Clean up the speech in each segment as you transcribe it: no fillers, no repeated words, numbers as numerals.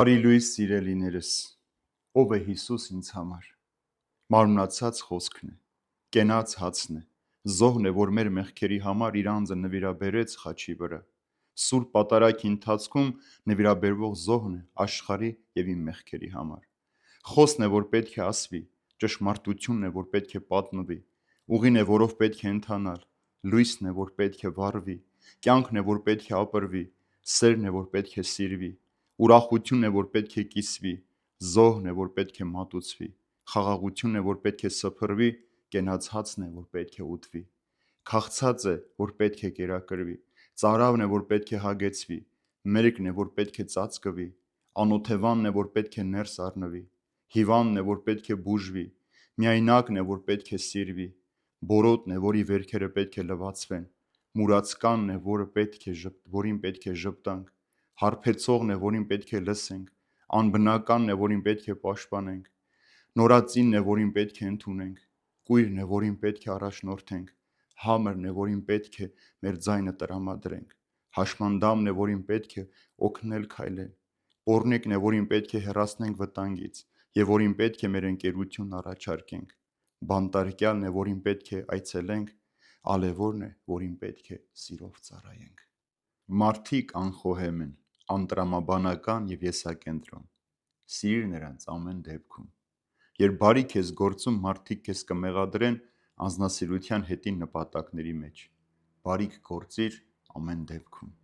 Բարի լույս սիրելիներս, ով է Հիսուս ինձ համար, մարմնացած խոսքն է, կենաց հացն է, զոհն է, որ մեր մեղքերի համար իր անձը նվիրաբերեց խաչի վրա, սուրբ պատարագի ընթացքում նվիրաբերվող զոհն է աշխարհի և իմ մեղքերի համար, խոսն է, որ պետք է ասվի, ճշմարտությունն է, որ պետք է պատմվի, ուղին է, որով պետք է ընթանալ, լույսն է, որ պետք է վառվի, կյանքն է, որ պետք է ապրվի, սերն է, որ պետք է սիրվի, ուրախությունն է, որ պետք է կիսվի, զոհն է, որ պետք է մատուցվի, խաղաղությունն է, որ պետք է սփռվի, կենաց հացն է, որ պետք է ուտվի, քաղցած է, որ պետք է կերակրվի, ծարավն է, որ պետք է հագեցվի, մերկն է, որ պետք է ծածկվի, անօթևանն է, որ պետք է ներս առնվի, հիվանդն է, որ պետք է բուժվի, միայնակն է, որ պետք է սիրվի, բորոտն է, որի վերքերը պետք է լվացվեն, մուրացկանն է, որին պետք է ժպտանք, հարբեցողն է, որին պետք է լսենք, անբնականն է, որին պետք է պաշտպանենք, նորածինն է, որին պետք է ընդունենք, կույրն է, որին պետք է առաջնորդենք, համրն է, որին պետք է մեր ձայնը տրամադրենք, հաշմանդամն է, որին պետք է օգնել քայլել, պոռնիկն է, որին պետք է հեռացնենք վտանգից և որին պետք է մեր ընկերությունն առաջարկենք, բանտարկյալն է, որին պետք է այցելենք, ալևորն է, որին պետք է սիրով ծառայենք։ Մարդիկ անխոհեմ են, անտրամաբանական և եսակենտրոն, սիրիր նրանց ամեն դեպքում, երբ բարիք ես գործում, մարդիկ քեզ կմեղադրեն անձնասիրության հետին նպատակների մեջ, բարիք գործիր ամեն դեպքում,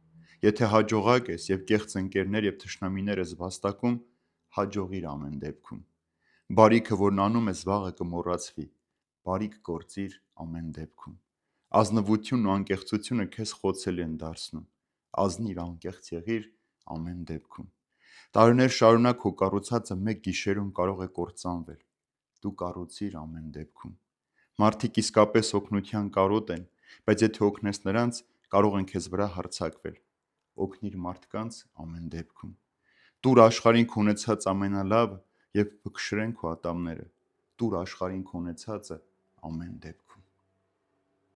եթե հաջողակ ես և կեղծ ընկերներ և թշնամիներ ես վաստակում, հաջողիր ամեն դեպքում, բարիքը, որն անում ես վաղը կմոռացվի, բարիք գործիր ամեն դեպքում, ազնվությունն ու անկեղծությունը քեզ խոցելի են դարձնում, ազնիվ անկեղծ եղիր ամեն դեպքում, տարիներ շարունակ քո կառուցածը մեկ գիշերում կարող է կործանվել, դու կառուցիր ամեն դեպքում, մարդիկ իսկապես օգնության կարոտ են, բայց եթե օգնես նրանց, կարող են քեզ վրա հարձակվել, օգնիր մարդկանց ամեն դեպքում, տուր աշխարհին քո ունեցած ամենալավը և փքշրեն քո ատամները, տուր աշխարհին քո ունեցածը ամեն դեպքում